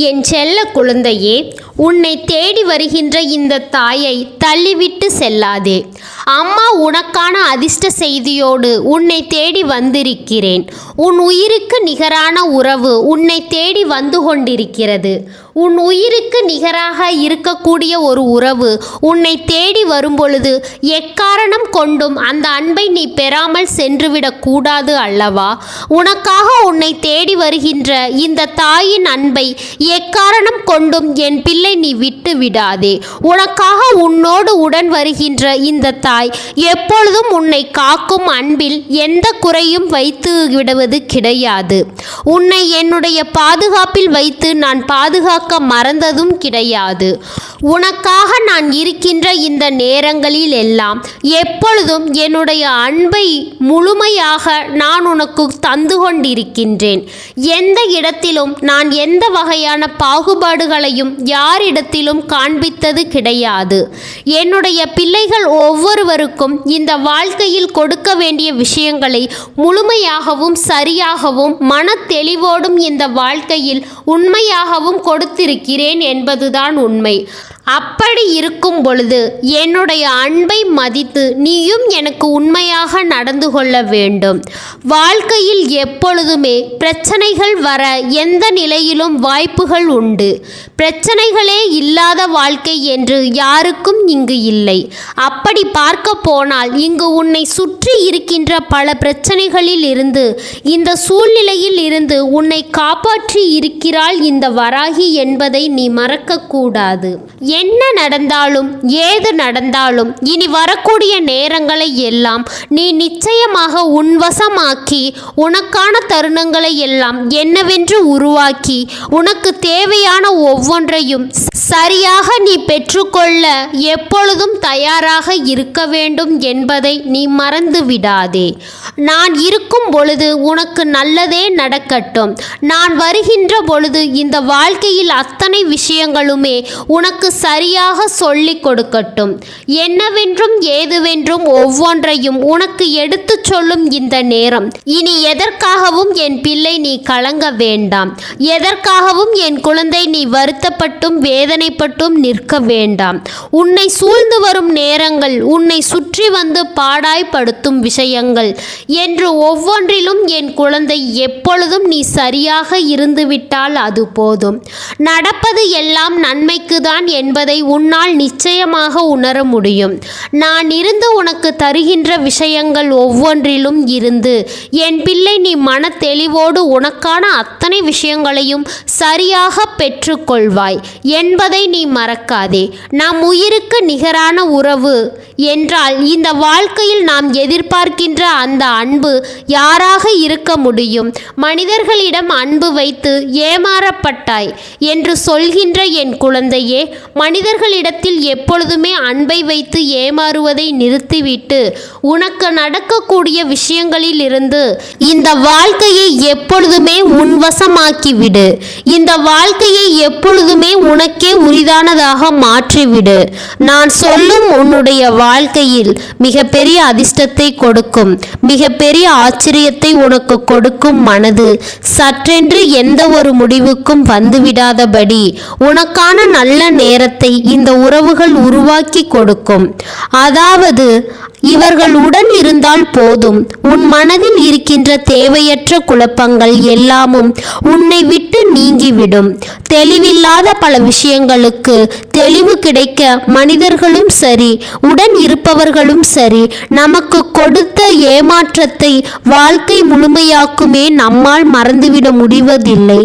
என் செல்ல குழந்தையே, உன்னை தேடி வருகின்ற இந்த தாயை தள்ளிவிட்டு செல்லாதே. அம்மா உனக்கான அதிர்ஷ்ட செய்தியோடு உன்னை தேடி வந்திருக்கிறேன். உன் உயிருக்கு நிகரான உறவு உன்னை தேடி வந்து கொண்டிருக்கிறது. உன் உயிருக்கு நிகராக இருக்கக்கூடிய ஒரு உறவு உன்னை தேடி வரும்பொழுது எக்காரணம் கொண்டும் அந்த அன்பை நீ பெறாமல் சென்றுவிடக் கூடாது அல்லவா? உனக்காக உன்னை தேடி வருகின்ற இந்த தாயின் அன்பை எக்காரணம் கொண்டும் என் பிள்ளை நீ விட்டு விடாதே. உனக்காக உன்னோடு உடன் வருகின்ற இந்த தாய் எப்பொழுதும் உன்னை காக்கும் அன்பில் எந்த குறையும் வைத்து விடுவது கிடையாது. உன்னை என்னுடைய பாதுகாப்பில் வைத்து நான் பாதுகாக்க மறந்ததும் கிடையாது. உனக்காக நான் இருக்கின்ற இந்த நேரங்களில் எல்லாம் எப்பொழுதும் என்னுடைய அன்பை முழுமையாக நான் உனக்கு தந்து கொண்டிருக்கின்றேன். எந்த இடத்திலும் நான் எந்த வகையான பாகுபாடுகளையும் யாரிடத்திலும் காண்பித்தது கிடையாது. என்னுடைய பிள்ளைகள் ஒவ்வொருவருக்கும் இந்த வாழ்க்கையில் கொடுக்க வேண்டிய விஷயங்களை முழுமையாகவும் சரியாகவும் மன தெளிவோடும் இந்த வாழ்க்கையில் உண்மையாகவும் கொடுத்திருக்கிறேன் என்பதுதான் உண்மை. அப்படி இருக்கும் பொழுது என்னுடைய அன்பை மதித்து நீயும் எனக்கு உண்மையாக நடந்து கொள்ள வேண்டும். வாழ்க்கையில் எப்பொழுதுமே பிரச்சனைகள் வர எந்த நிலையிலும் வாய்ப்புகள் உண்டு. பிரச்சனைகளே இல்லாத வாழ்க்கை என்று யாருக்கும் இங்கு இல்லை. அப்படி பார்க்க போனால் இங்கு உன்னை சுற்றி இருக்கின்ற பல பிரச்சனைகளில் இருந்து இந்த சூழ்நிலையில் இருந்து உன்னை காப்பாற்றி இருக்கிறாள் இந்த வராகி என்பதை நீ மறக்கக்கூடாது. என்ன நடந்தாலும் ஏது நடந்தாலும் இனி வரக்கூடிய நேரங்களை எல்லாம் நீ நிச்சயமாக உன்வசமாக்கி உனக்கான தருணங்களை எல்லாம் என்னவென்று உருவாக்கி உனக்கு தேவையான ஒவ்வொன்றையும் சரியாக நீ பெற்றுக்கொள்ள எப்பொழுதும் தயாராக இருக்க வேண்டும் என்பதை நீ மறந்து விடாதே. நான் இருக்கும் பொழுது உனக்கு நல்லதே நடக்கட்டும். நான் வருகின்ற பொழுது இந்த வாழ்க்கையில் அத்தனை விஷயங்களுமே உனக்கு சரியாக சொல்லிக் கொடுக்கட்டும். என்னவென்றும் ஏதுவென்றும் ஒவ்வொன்றையும் உனக்கு எடுத்து சொல்லும் இந்த நேரம். இனி எதற்காகவும் என் பிள்ளை நீ கலங்க வேண்டாம். எதற்காகவும் என் குழந்தை நீ வருத்தப்பட்டும் வேதனைப்பட்டும் நிற்க வேண்டாம். உன்னை சூழ்ந்து வரும் நேரங்கள், உன்னை சுற்றி வந்து பாடாய்படுத்தும் விஷயங்கள் என்று ஒவ்வொன்றிலும் என் குழந்தை எப்பொழுதும் நீ சரியாக இருந்துவிட்டால் அது போதும். நடப்பது எல்லாம் நன்மைக்கு தான் என்பதை உன்னால் நிச்சயமாக உணர முடியும். நான் இருந்து உனக்கு தருகின்ற விஷயங்கள் ஒவ்வொன்றிலும் இருந்து என் பிள்ளை நீ மன தெளிவோடு உனக்கான அத்தனை விஷயங்களையும் சரியாக பெற்றுக்கொள்வாய் என்பதை நீ மறக்காதே. நம் உயிருக்கு நிகரான உறவு என்றால் இந்த வாழ்க்கையில் நாம் எதிர்பார்க்கின்ற அந்த அன்பு யாராக இருக்க முடியும்? மனிதர்களிடம் அன்பு வைத்து ஏமாறப்பட்டாய் என்று சொல்கின்ற என் குழந்தையே, மனிதர்களிடத்தில் எப்பொழுதுமே அன்பை வைத்து ஏமாறுவதை நிறுத்திவிட்டு உனக்கு நடக்கக்கூடிய விஷயங்களில் இருந்து இந்த வாழ்க்கையை எப்பொழுதுமே உன்வசமாக்கிவிடு. இந்த வாழ்க்கையை எப்பொழுதுமே உனக்கே உரிதானதாக மாற்றிவிடு. நான் சொல்லும் உன்னுடைய வாழ்க்கையில் மிகப்பெரிய அதிர்ஷ்டத்தை கொடுக்கும், மிகப்பெரிய ஆச்சரியத்தை உனக்கு கொடுக்கும் மனது சற்றென்று எந்த ஒரு முடிவுக்கும் வந்துவிடாதபடி உனக்கான நல்ல நேரத்தை இந்த உறவுகள் உருவாக்கி கொடுக்கும். அதாவது இவர்கள் உடன் இருந்தால் போதும், உன் மனதில் இருக்கின்ற தேவையற்ற குழப்பங்கள் எல்லாமும் உன்னை விட்டு நீங்கிவிடும். தெளிவில்லாத பல விஷயங்களுக்கு தெளிவு கிடைக்க மனிதர்களும் சரி, உடன் இருப்பவர்களும் சரி, நமக்கு கொடுத்த ஏமாற்றத்தை வாழ்க்கை முழுமையாக்குமே நம்மால் மறந்துவிட முடிவதில்லை.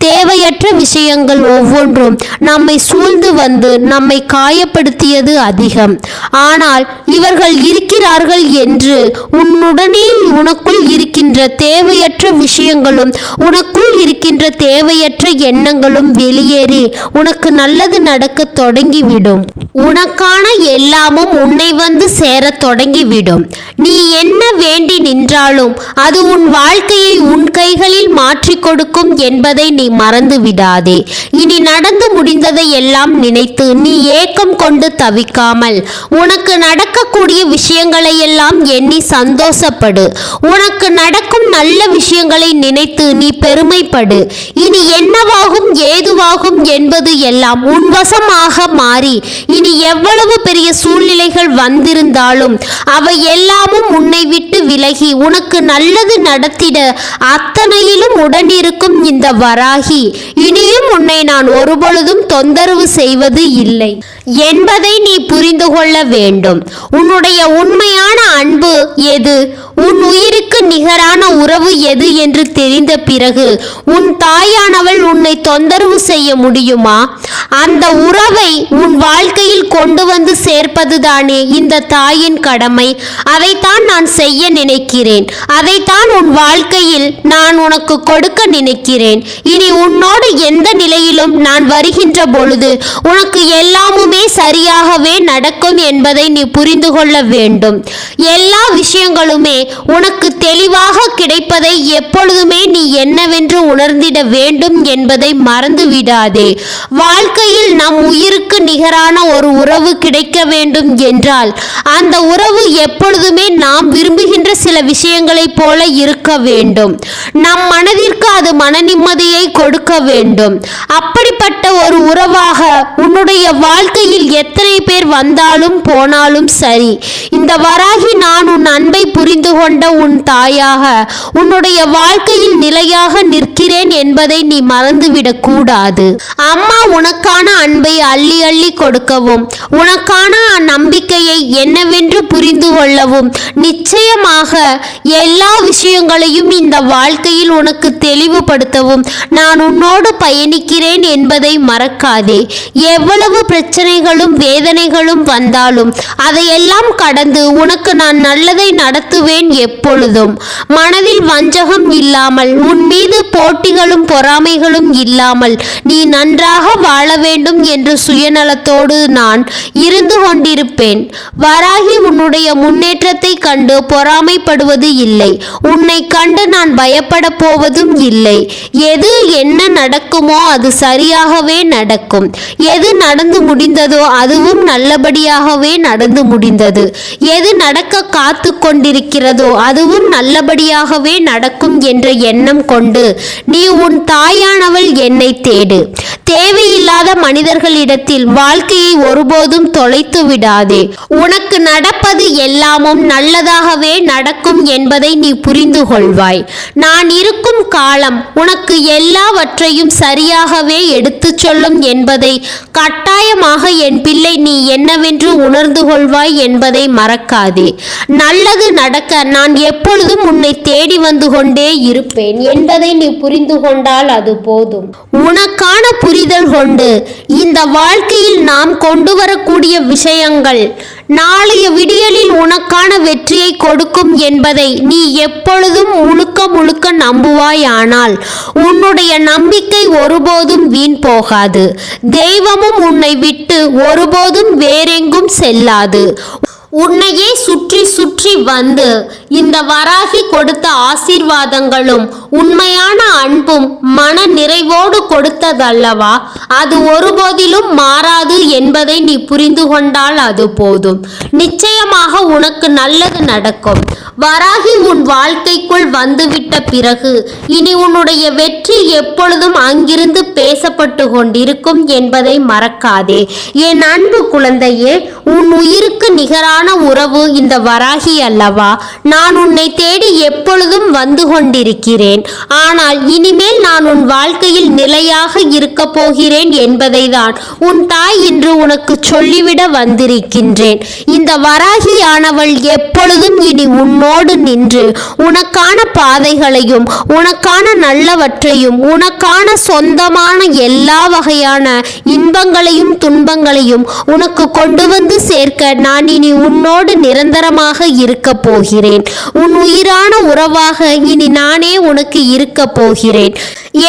தேவையற்ற விஷயங்கள் ஒவ்வொன்றும் நம்மை சூழ்ந்து வந்து நம்மை காயப்படுத்தியது அதிகம். ஆனால் இவர்கள் இருக்கிறார்கள் என்று உன்னுடனே உனக்குள் இருக்கின்ற தேவையற்ற விஷயங்களும் உனக்குள் இருக்கின்ற தேவையற்ற எண்ணங்களும் வெளியேறி உனக்கு நல்லது நடக்க தொடங்கிவிடும். உனக்கான எல்லாமும் உன்னை வந்து சேரத் தொடங்கிவிடும். நீ என்ன வேண்டி நின்றாலும் அது உன் வாழ்க்கையை உன் கைகளில் மாற்றிக் கொடுக்கும் என்பதை நீ மறந்து விடாதே. இனி நடந்து முடிந்ததை எல்லாம் நினைத்து நீ ஏக்கம் கொண்டு தவிக்காமல் உனக்கு நடக்கக்கூடிய விஷயங்களை எல்லாம் எண்ணி சந்தோஷப்படு. உனக்கு நடக்கும் நல்ல விஷயங்களை நினைத்து நீ பெருமைப்படு. இனி என்னவாகும் ஏதுவாகும் என்பது எல்லாம் உன் வசமாக மாறி இனி எவ்வளவு பெரிய சூழ்நிலைகள் வந்திருந்தாலும் அவை எல்லாமும் உன்னை விட்டு விலகி உனக்கு நல்லது நடத்திட அத்தனையிலும் உடனிருக்கும் இந்த வராகி இனியும் உன்னை நான் ஒருபொழுதும் தொந்தரவு செய்வது இல்லை என்பதை நீ புரிந்து கொள்ள வேண்டும். உன்னுடைய உண்மையான அன்பு எது, உன் உயிருக்கு நிகரான உறவு எது என்று தெரிந்த பிறகு உன் தாயானவள் உன்னை தொந்தரவு செய்ய முடியுமா? அந்த உறவை உன் வாழ்க்கையில் கொண்டு வந்து சேர்ப்பதுதானே இந்த தாயின் கடமை. அதைத்தான் நான் செய்ய நினைக்கிறேன். அதைத்தான் உன் வாழ்க்கையில் நான் உனக்கு கொடுக்க நினைக்கிறேன். இனி உன்னோடு எந்த நிலையிலும் நான் வருகின்ற பொழுது உனக்கு எல்லாமுமே சரியாகவே நடக்கும் என்பதை நீ புரிந்து கொள்ள வேண்டும். எல்லா விஷயங்களுமே உனக்கு தெளிவாக கிடைப்பதை எப்பொழுதுமே நீ என்னவென்று உணர்ந்திட வேண்டும் என்பதை மறந்து விடாதே. வாழ்க்கையில் நம் உயிருக்கு நிகரான ஒரு உறவு கிடைக்க வேண்டும் என்றால் அந்த உறவு எப்பொழுதுமே நாம் விரும்புகின்ற சில விஷயங்களைப் போல இருக்க வேண்டும். நம் மனதிற்கு அது மன நிம்மதியை கொடுக்க வேண்டும். அப்படிப்பட்ட ஒரு உறவாக உன்னுடைய வாழ்க்கையில் எத்தனை பேர் வந்தாலும் போனாலும் சரி, இந்த வராகி நான் உன் அன்பை புரிந்து கொண்ட உன் தாயாக உன்னுடைய வாழ்க்கையில் நிலையாக நிற்கிறேன் என்பதை நீ மறந்துவிடக் கூடாது. அம்மா உனக்கான அன்பை அள்ளி அள்ளி கொடுக்கவும் உனக்கான நம்பிக்கையை என்னவென்று புரிந்து கொள்ளவும் நிச்சயமாக எல்லா விஷயங்களையும் இந்த வாழ்க்கையில் உனக்கு தெளிவுபடுத்தவும் நான் உன்னோடு பயணிக்கிறேன் என்பதை மறக்காதே. எவ்வளவு பிரச்சனைகளும் வேதனைகளும் வந்தாலும் அதையெல்லாம் கடந்து உனக்கு நான் நல்லதை நடத்துவேன். எப்பொழுதும் மனதில் வஞ்சகம் இல்லாமல் உன் மீது போட்டிகளும் பொறாமைகளும் இல்லாமல் நீ நன்றாக வாழ வேண்டும் என்று சுயநலத்தோடு நான் இருந்து கொண்டிருப்பேன். வராகி உன்னுடைய முன்னேற்றத்தை கண்டு பொறாமைப்படுவது இல்லை. உன்னை கண்டு நான் பயப்பட போவதும் இல்லை. எது என்ன நடக்குமோ அது சரியாகவே நடக்கும். எது நடந்து முடிந்ததோ அதுவும் நல்லபடியாகவே நடந்து முடிந்தது. எது நடக்க காத்து கொண்டிருக்கிறதோ அதுவும் நல்லபடியாகவே நடக்கும் என்ற எண்ணம் கொண்டு நீ உன் தாயானவள் என்னை தேடு. தேவையில்லாத மனிதர்களிடத்தில் வாழ்க்கையை ஒருபோதும் தொலைத்து விடாதே. உனக்கு நடப்பது எல்லாமும் நல்லதாகவே நடக்கும் என்பதை நீ புரிந்து கொள்வாய். நான் இருக்கும் காலம் உனக்கு எல்லாவற்றையும் சரியாகவே எடுத்துச் சொல்லும் என்பதை கட்டாயமாக என் பிள்ளை நீ என்னவென்று உணர்ந்து கொள்வாய் என்பதை மறக்காதே. நல்லது நடக்க நான் எப்பொழுதும் உன்னை தேடி வந்து கொண்டே இருப்பேன் என்பதை நீ புரிந்து கொண்டால் அது போதும். உனக்கான புரிதல் கொண்டு இந்த வாழ்க்கையில் நாம் கொண்டு வரக்கூடிய விஷயங்கள் நாளைய விடியலில் உனக்கான வெற்றியை கொடுக்கும் என்பதை நீ எப்பொழுதும் முழுக்க முழுக்க நம்புவாயானால் உன்னுடைய நம்பிக்கை ஒருபோதும் வீண் போகாது. தெய்வமும் உன்னை விட்டு ஒருபோதும் வேறெங்கும் செல்லாது. உன்னையே சுற்றி சுற்றி வந்து இந்த வராகி கொடுத்த ஆசீர்வாதங்களும் உண்மையான அன்பும் மன நிறைவோடு கொடுத்ததல்லவா? அது ஒருபோதிலும் மாறாது என்பதை நீ புரிந்து கொண்டால் அது போதும். நிச்சயமாக உனக்கு நல்லது நடக்கும். வராகி உன் வாழ்க்கைக்குள் வந்துவிட்ட பிறகு இனி உன்னுடைய வெற்றி எப்பொழுதும் அங்கிருந்து பேசப்பட்டு கொண்டிருக்கும் என்பதை மறக்காதே. என் அன்பு குழந்தையே, உன் உயிருக்கு நிகரான உறவு இந்த வராகி அல்லவா? நான் உன்னை தேடி எப்பொழுதும் வந்து கொண்டிருக்கிறேன். ஆனால் இனிமேல் நான் உன் வாழ்க்கையில் நிலையாக இருக்க போகிறேன் என்பதை தான் உன் தாய் இன்று உனக்கு சொல்லிவிட வந்திருக்கின்றேன். இந்த வராகியானவள் எப்பொழுதும் இனி உன்னோடு உன்னோடு நின்று உனக்கான பாதைகளையும் உனக்கான நல்லவற்றையும் உனக்கான சொந்தமான எல்லா வகையான இன்பங்களையும் துன்பங்களையும் உனக்கு கொண்டு வந்து சேர்க்க நான் இனி உன்னோடு நிரந்தரமாக இருக்க போகிறேன். உன் உயிரான உறவாக இனி நானே உனக்கு இருக்க போகிறேன்.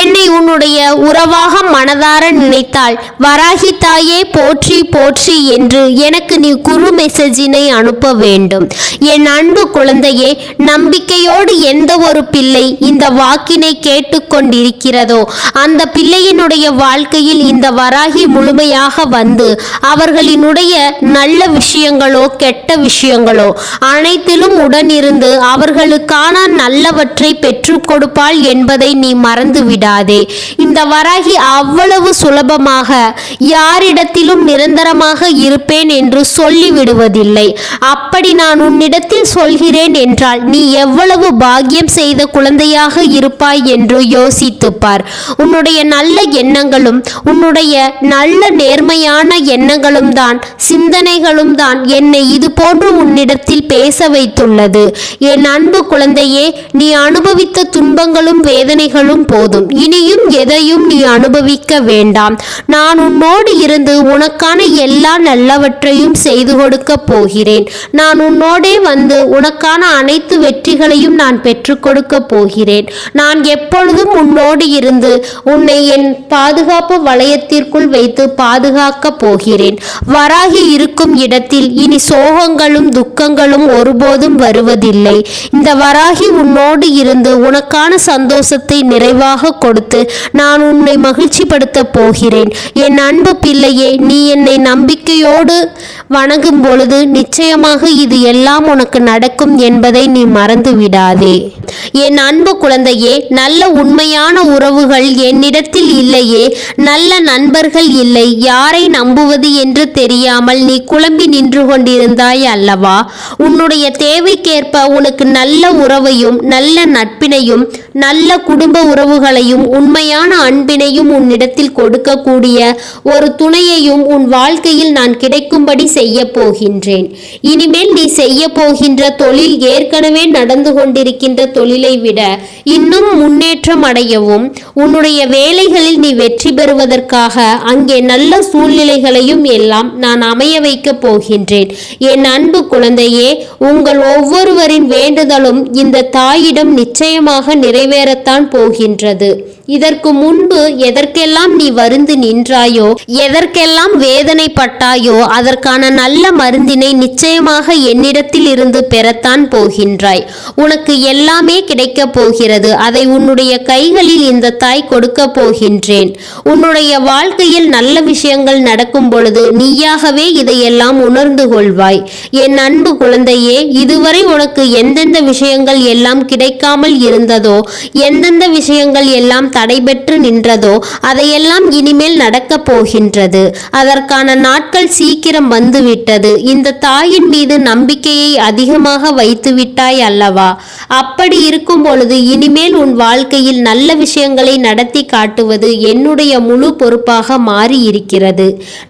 என்னை உன்னுடைய உறவாக மனதார நினைத்தால் வராகி தாயே போற்றி போற்றி என்று எனக்கு நீ குறு மெசேஜினை அனுப்ப வேண்டும். என் அன்பு குழந்தையே, நம்பிக்கையோடு எந்த ஒரு பிள்ளை இந்த வாக்கினை கேட்டுக்கொண்டிருக்கிறதோ அந்த பிள்ளையினுடைய வாழ்க்கையில் இந்த வராகி முழுமையாக வந்து அவர்களினுடைய நல்ல விஷயங்களோ கெட்ட விஷயங்களோ அனைத்திலும் உடனிருந்து அவர்களுக்கான நல்லவற்றை பெற்றுக் கொடுப்பாள் என்பதை நீ மறந்து விடாதே. இந்த வராகி அவ்வளவு சுலபமாக யாரிடத்திலும் நிரந்தரமாக இருப்பேன் என்று சொல்லிவிடுவதில்லை. அப்படி நான் உன்னிடத்தில் சொல்கிறேன் என்றால் நீ எவ்வளவு பாக்கியம் செய்த குழந்தையாக இருப்பாய் என்று யோசித்துப் பார். உன்னுடைய நல்ல எண்ணங்களும் உன்னுடைய நல்ல நேர்மையான எண்ணங்களும் தான் சிந்தனைகளும் தான் என்னை இது போன்று உன்னிடத்தில் பேச வைத்துள்ளது. என் அன்பு குழந்தையே, நீ அனுபவித்த துன்பங்களும் வேதனைகளும் போதும். இனியும் எதையும் நீ அனுபவிக்க வேண்டாம். நான் உன்னோடு இருந்து உனக்கான எல்லா நல்லவற்றையும் செய்து கொடுக்க போகிறேன். நான் உன்னோடே வந்து உனக்கான அனைத்து வெற்றிகளையும் நான் பெற்றுக் கொடுக்க போகிறேன். நான் எப்பொழுதும் உன்னோடு இருந்து உன்னை என் பாதுகாப்பு வளையத்திற்குள் வைத்து பாதுகாக்க போகிறேன். வராகி இருக்கும் இடத்தில் இனி சோகங்களும் துக்கங்களும் ஒருபோதும் வருவதில்லை. இந்த வராகி உன்னோடு இருந்து உனக்கான சந்தோஷத்தை நிறைவாக கொடுத்து நான் உன்னை மகிழ்ச்சிப்படுத்த போகிறேன். என் அன்பு பிள்ளையே, நீ என்னை நம்பிக்கையோடு வணங்கும் பொழுது நிச்சயமாக இது எல்லாம் உனக்கு நடக்கும் என்பதை நீ மறந்து விடாதே. என் அன்பு குழந்தையே, நல்ல உண்மையான உறவுகள் என்னிடத்தில் இல்லையே, நல்ல நண்பர்கள் இல்லை, யாரை நம்புவது என்று தெரியாமல் நீ குழம்பி நின்று கொண்டிருந்தாய் அல்லவா? உன்னுடைய தேவைக்கேற்ப உனக்கு நல்ல உறவையும் நல்ல நட்பினையும் நல்ல குடும்ப உறவுகளையும் உண்மையான அன்பினையும் உன்னிடத்தில் கொடுக்கக்கூடிய ஒரு துணையையும் உன் வாழ்க்கையில் நான் கிடைக்கும்படி செய்ய போகின்றேன். இனிமேல் நீ செய்ய போகின்ற தொழில் ஏற்கனவே நடந்து கொண்டிருக்கின்ற தொழிலை விட இன்னும் முன்னேற்றம் அடையவும் உன்னுடைய வேலைகளில் நீ வெற்றி பெறுவதற்காக அங்கே நல்ல சூழ்நிலைகளையும் எல்லாம் நான் அமைய வைக்க போகின்றேன். என் அன்பு குழந்தையே, உங்கள் ஒவ்வொருவரின் வேண்டுதலும் இந்த தாயிடம் நிச்சயமாக நிறைவேறத்தான் போகின்றது. இதற்கு முன்பு எதற்கெல்லாம் நீ வருந்து நின்றாயோ, எதற்கெல்லாம் வேதனைப்பட்டாயோ அதற்கான நல்ல மருந்தினை நிச்சயமாக என்னிடத்தில் இருந்து பெறத்தான் போகின்றாய். உனக்கு எல்லாமே கிடைக்க போகிறது. அதை உன்னுடைய கைகளில் இந்த தாய் கொடுக்க போகின்றேன். உன்னுடைய வாழ்க்கையில் நல்ல விஷயங்கள் நடக்கும் பொழுது நீயாகவே இதையெல்லாம் உணர்ந்து கொள்வாய். என் அன்பு குழந்தையே, இதுவரை உனக்கு எந்தெந்த விஷயங்கள் எல்லாம் கிடைக்காமல் இருந்ததோ, எந்தெந்த விஷயங்கள் எல்லாம் தடைபெற்று நின்றதோ அதையெல்லாம் இனிமேல் நடக்கப் போகின்றது. அதற்கான நாட்கள் சீக்கிரம் வந்துவிட்டது. இந்த தாயின் மீது நம்பிக்கையை அதிகமாக வைத்து விட்டாய் அல்லவா? அப்படி இருக்கும் பொழுது இனிமேல் உன் வாழ்க்கையில் நல்ல விஷயங்களை நடத்தி காட்டுவது என்னுடைய முழு பொறுப்பாக மாறி இருக்கிறது.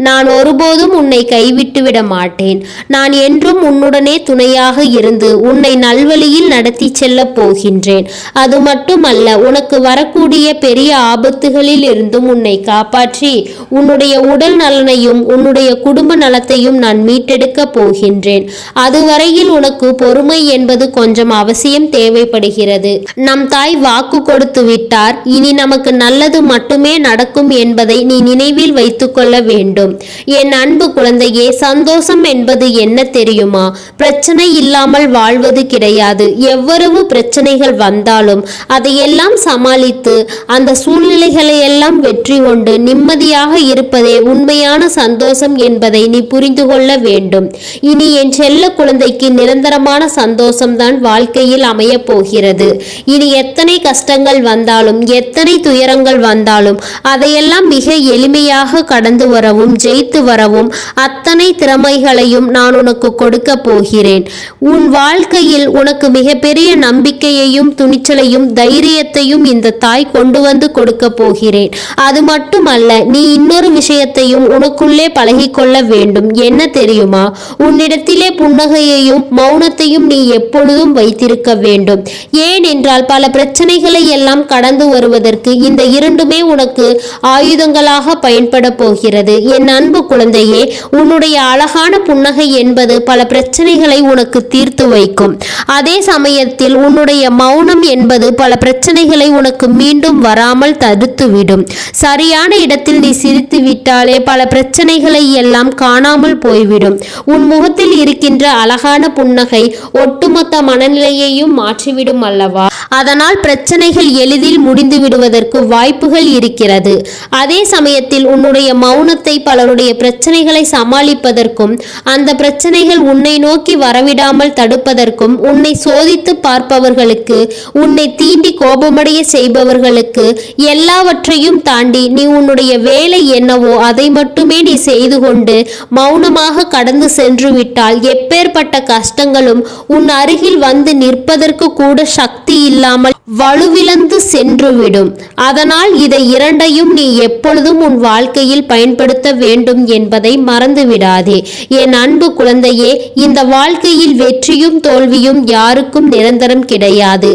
நான் ஒருபோதும் உன்னை கைவிட்டுவிட மாட்டேன். நான் என்றும் உன்னுடனே துணையாக இருந்து உன்னை நல்வழியில் நடத்தி செல்ல போகின்றேன். அது மட்டுமல்ல, உனக்கு வரக்கூடிய பெரிய ஆபத்துகளில் இருந்தும் உன்னை காப்பாற்றி உன்னுடைய உடல் நலனையும் உன்னுடைய குடும்ப நலத்தையும் நான் மீட்டெடுக்க போகின்றேன். அதுவரையில் உனக்கு பொறுமை என்பது கொஞ்சம் அவசியம் தேவைப்படுகிறது. நம் தாய் வாக்கு கொடுத்து விட்டார். இனி நமக்கு நல்லது மட்டுமே நடக்கும் என்பதை நீ நினைவில் வைத்துக் கொள்ள வேண்டும். என் அன்பு குழந்தையே, சந்தோஷம் என்பது என்ன தெரியுமா? பிரச்சனை இல்லாமல் வாழ்வது கிடையாது. எவ்வளவு பிரச்சனைகள் வந்தாலும் அதையெல்லாம் சமாளித்து அந்த சூழ்நிலைகளை எல்லாம் வெற்றி கொண்டு நிம்மதியாக இருப்பதே உண்மையான சந்தோஷம் என்பதை நீ புரிந்து கொள்ள வேண்டும். இனி என் செல்ல குழந்தைக்கு நிரந்தரமான சந்தோஷம்தான் வாழ்க்கையில் அமைய போகிறது. இனி எத்தனை கஷ்டங்கள் வந்தாலும் எத்தனை துயரங்கள் வந்தாலும் அதையெல்லாம் மிக எளிமையாக கடந்து வரவும் ஜெயித்து வரவும் அத்தனை திறமைகளையும் நான் உனக்கு கொடுக்க போகிறேன். உன் வாழ்க்கையில் உனக்கு மிகப்பெரிய நம்பிக்கையையும் துணிச்சலையும் தைரியத்தையும் இந்த தாய் கொண்டு கொண்டு வந்து கொடுக்க போகிறேன். அது மட்டுமல்ல, நீ இன்னொரு விஷயத்தையும் உனக்குள்ளே பழகிக்கொள்ள வேண்டும். என்ன தெரியுமா? உன்னிடத்திலே புன்னகையையும் மௌனத்தையும் நீ எப்பொழுதும் வைத்திருக்க வேண்டும். ஏனென்றால் பல பிரச்சனைகளை எல்லாம் கடந்து வருவதற்கு இந்த இரண்டுமே உனக்கு ஆயுதங்களாக பயன்பட போகிறது. என் அன்பு குழந்தையே, உன்னுடைய அழகான புன்னகை என்பது பல பிரச்சனைகளை உனக்கு தீர்த்து வைக்கும். அதே சமயத்தில் உன்னுடைய மௌனம் என்பது பல பிரச்சனைகளை உனக்கு மீண்டும் வராமல் தடுத்துவிடும். சரியான இடத்தில் நீ சிரித்து விட்டாலே பல பிரச்சனைகளை எல்லாம் காணாமல் போய்விடும். உன் முகத்தில் இருக்கின்ற அழகான புன்னகை ஒட்டுமொத்த மனநிலையையும் மாற்றிவிடும் அல்லவா? அதனால் பிரச்சனைகள் எளிதில் முடிந்து விடுவதற்கு வாய்ப்புகள் இருக்கிறது. அதே சமயத்தில் உன்னுடைய மௌனத்தை பலருடைய பிரச்சனைகளை சமாளிப்பதற்கும் அந்த பிரச்சனைகள் உன்னை நோக்கி வரவிடாமல் தடுப்பதற்கும் உன்னை சோதித்து பார்ப்பவர்களுக்கு, உன்னை தீண்டி கோபமடைய செய்பவர்களுக்கு எல்லாவற்றையும் தாண்டி நீ உன்னுடைய வேலை என்னவோ அதை மட்டுமே நீ செய்து கொண்டு மௌனமாக கடந்து சென்று விட்டால் எப்பேற்பட்ட கஷ்டங்களும் உன் அருகில் வந்து நிற்பதற்கு கூட சக்தி இல்லாமல் வலுவிழந்து சென்றுவிடும். அதனால் இதை இரண்டையும் நீ எப்பொழுதும் உன் வாழ்க்கையில் பயன்படுத்த வேண்டும் என்பதை மறந்துவிடாதே. என் அன்பு குழந்தையே, இந்த வாழ்க்கையில் வெற்றியும் தோல்வியும் யாருக்கும் நிரந்தரம் கிடையாது.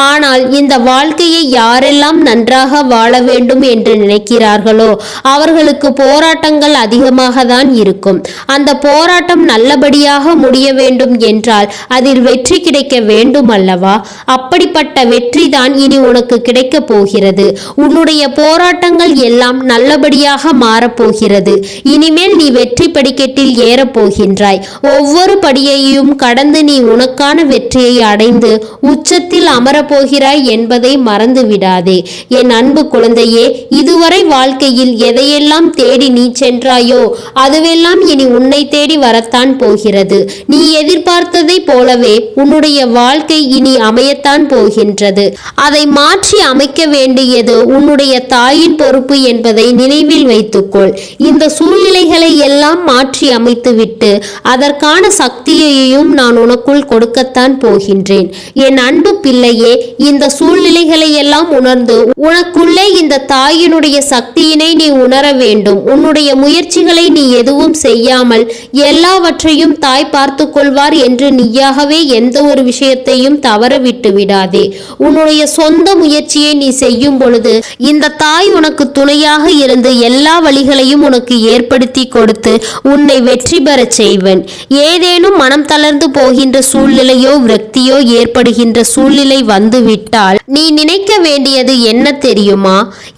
ஆனால் இந்த வாழ்க்கையை யாரெல்லாம் நன்றாக வாழ வேண்டும் என்று நினைக்கிறார்களோ அவர்களுக்கு போராட்டங்கள் அதிகமாக தான் இருக்கும். அந்த போராட்டம் நல்லபடியாக முடிய வேண்டும் என்றால் அதில் வெற்றி கிடைக்க வேண்டும் அல்லவா? அப்படிப்பட்ட வெற்றி தான் இனி உனக்கு கிடைக்க போகிறது. உன்னுடைய போராட்டங்கள் எல்லாம் நல்லபடியாக மாறப்போகிறது. இனிமேல் நீ வெற்றி படிக்கட்டில் ஏறப்போகின்றாய். ஒவ்வொரு படியையும் கடந்து நீ உனக்கான வெற்றியை அடைந்து உச்சத்தில் அமரப்போகிறாய் என்பதை மறந்து விடாதே. என் அன்பு குழந்தையே, இதுவரை வாழ்க்கையில் எதையெல்லாம் தேடி நீ சென்றாயோ அதுவெல்லாம் இனி உன்னை தேடி வரத்தான் போகிறது. நீ எதிர்பார்த்ததை போலவே உன்னுடைய வாழ்க்கை இனி அமையத்தான் போகின்றது. அதை மாற்றி அமைக்க வேண்டியது உன்னுடைய தாயின் பொறுப்பு என்பதை நினைவில் வைத்துக்கொள். இந்த சூழ்நிலைகளை எல்லாம் மாற்றி அமைத்துவிட்டு அதற்கான சக்தியையும் நான் உனக்குள் கொடுக்கத்தான் போகின்றேன். என் அன்பு பிள்ளையே, இந்த சூழ்நிலைகளை எல்லாம் உணர்ந்து உனக்குள்ளே இந்த தாயினுடைய சக்தியினை நீ உணர வேண்டும். உன்னுடைய முயற்சிகளை நீ எதுவும் செய்யாமல் எல்லாவற்றையும் தாய் பார்த்து கொள்வார் என்று நீயாகவே எந்த ஒரு விஷயத்தையும் தவற விட்டு விடாதே. உன்னுடைய சொந்த முயற்சியை நீ செய்யும் பொழுது இந்த தாய் உனக்கு துணையாக இருந்து எல்லா வழிகளையும் உனக்கு ஏற்படுத்தி கொடுத்து உன்னை வெற்றி பெற செய்வன். ஏதேனும் மனம் தளர்ந்து போகின்ற சூழ்நிலையோ விரக்தியோ ஏற்படுகின்ற சூழ்நிலை வந்துவிட்டால் நீ நினைக்க வேண்டியது என்ன தெரியுமா?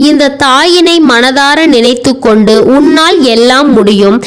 இந்த தாயினை மனதார நினைத்து கொண்டு உன்னால் எல்லாம் முடியும்,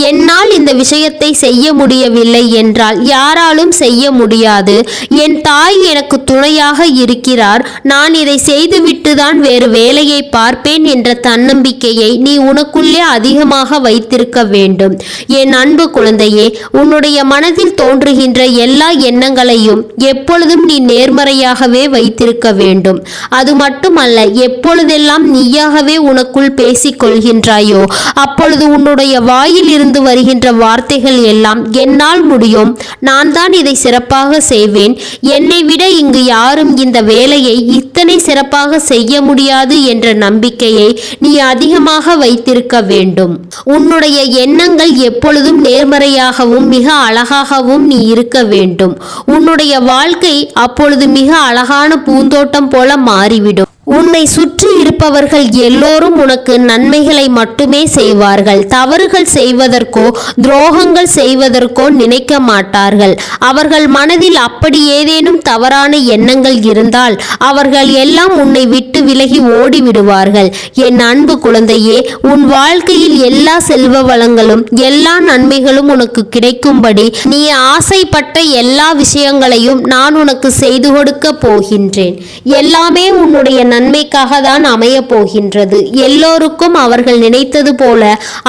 என்னால் இந்த விஷயத்தை செய்ய முடியவில்லை என்றால் யாராலும் செய்ய முடியாது, என் தாய் எனக்கு துணையாக இருக்கிறார், நான் இதை செய்துவிட்டு தான் வேறு வேலையை பார்ப்பேன் என்ற தன்னம்பிக்கையை நீ உனக்குள்ளே அதிகமாக வைத்திருக்க வேண்டும். என் அன்பு குழந்தையே, உன்னுடைய மனதில் தோன்றுகின்ற எல்லா எண்ணங்களையும் எப்பொழுதும் நீ நேர்மறையாகவே வைத்திருக்க வேண்டும். அது மட்டுமல்ல, எப்பொழுதெல்லாம் நீயாகவே உனக்குள் பேசிக் கொள்கின்றாயோ அப்பொழுது உன்னுடைய வாயில் இருந்து வருகின்ற வார்த்தைகள் எல்லாம் என்னால் முடியும், நான் தான் இதை சிறப்பாக செய்வேன், என்னை விட இங்கு யாரும் இந்த வேலையை இத்தனை சிறப்பாக செய்ய முடியாது என்ற நம்பிக்கையை நீ அதிகமாக வைத்திருக்க வேண்டும். உன்னுடைய எண்ணங்கள் எப்பொழுதும் நேர்மறையாகவும் மிக அழகாகவும் நீ இருக்க வேண்டும். உன்னுடைய வாழ்க்கை அப்பொழுது மிக அழகான பூந்தோட்டம் போல மாறிவிடும். உன்னை சுற்றி இருப்பவர்கள் எல்லோரும் உனக்கு நன்மைகளை மட்டுமே செய்வார்கள். தவறுகள் செய்வதற்கோ துரோகங்கள் செய்வதற்கோ நினைக்க மாட்டார்கள். அவர்கள் மனதில் அப்படி ஏதேனும் தவறான எண்ணங்கள் இருந்தால் அவர்கள் எல்லாம் உன்னை விட்டு விலகி ஓடிவிடுவார்கள். என் அன்பு குழந்தையே, உன் வாழ்க்கையில் எல்லா செல்வ வளங்களும் எல்லா நன்மைகளும் உனக்கு கிடைக்கும்படி நீ ஆசைப்பட்ட எல்லா விஷயங்களையும் நான் உனக்கு செய்து கொடுக்க போகின்றேன். எல்லாமே உன்னுடைய நன்மைக்காக தான் அமைய போகின்றது. எல்லோருக்கும் அவர்கள் நினைத்தது போல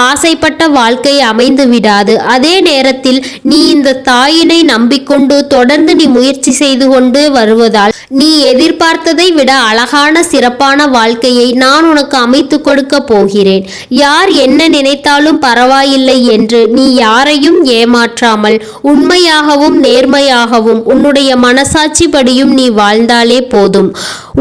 ஆசைப்பட்ட வாழ்க்கை அமைந்து விடாது. அதே நேரத்தில் நீ இந்த தாயினை நம்பிக்கொண்டு தொடர்ந்து நீ முயற்சி செய்து கொண்டு வருவதால் நீ எதிர்பார்த்ததை விட அழகான சிறப்பான வாழ்க்கையை நான் உனக்கு அமைத்து கொடுக்க போகிறேன். யார் என்ன நினைத்தாலும் பரவாயில்லை என்று நீ யாரையும் ஏமாற்றாமல் உண்மையாகவும் நேர்மையாகவும் உன்னுடைய மனசாட்சி படியும் நீ வாழ்ந்தாலே போதும்.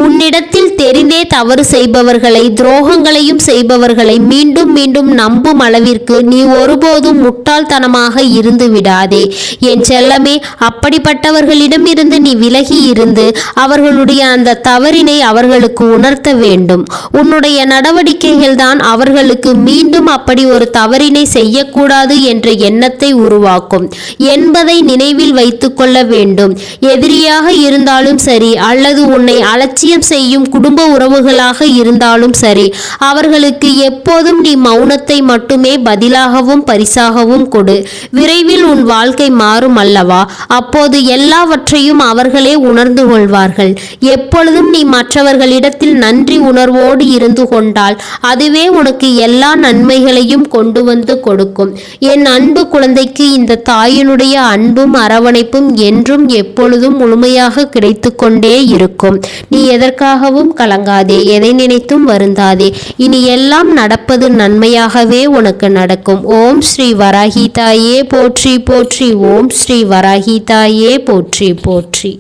உன்னிடத்தில் தெரிந்தே தவறு செய்பவர்களை, துரோகங்களையும் செய்பவர்களை மீண்டும் மீண்டும் நம்பும் அளவிற்கு நீ ஒருபோதும் முட்டாள்தனமாக இருந்து விடாதே என் செல்லமே. அப்படிப்பட்டவர்களிடமிருந்து நீ விலகி இருந்து அவர்களுடைய அந்த தவறினை அவர்களுக்கு உணர்த்த வேண்டும். உன்னுடைய நடவடிக்கைகள் தான் அவர்களுக்கு மீண்டும் அப்படி ஒரு தவறினை செய்யக்கூடாது என்ற எண்ணத்தை உருவாக்கும் என்பதை நினைவில் வைத்துக் கொள்ள வேண்டும். எதிரியாக இருந்தாலும் சரி அல்லது உன்னை அலட்சியம் செய்யும் குடும்ப உறவுகளாக இருந்தாலும் சரி, அவர்களுக்கு எப்போதும் நீ மௌனத்தை மட்டுமே பதிலாகவும் பரிசாகவும் கொடு. விரைவில் உன் வாழ்க்கை மாறும் அல்லவா? அப்போது எல்லாவற்றையும் அவர்களே உணர்ந்து கொள்வார்கள். எப்பொழுதும் நீ மற்றவர்களிடத்தில் நன்றி உணர்வோடு இருந்து கொண்டால் அதுவே உனக்கு எல்லா நன்மைகளையும் கொண்டு வந்து கொடுக்கும். என் அன்பு குழந்தைக்கு இந்த தாயினுடைய அன்பும் அரவணைப்பும் என்றும் எப்பொழுதும் முழுமையாக கிடைத்து கொண்டே இருக்கும். நீ எதற்காகவும் கலங்காதே, எதை நினைத்தும் வருந்தாதே. இனி எல்லாம் நடப்பது நன்மையாகவே உனக்கு நடக்கும். ஓம் ஸ்ரீ வராகி தாயே போற்றி போற்றி. ஓம் ஸ்ரீ வராகி தாயே போற்றி போற்றி.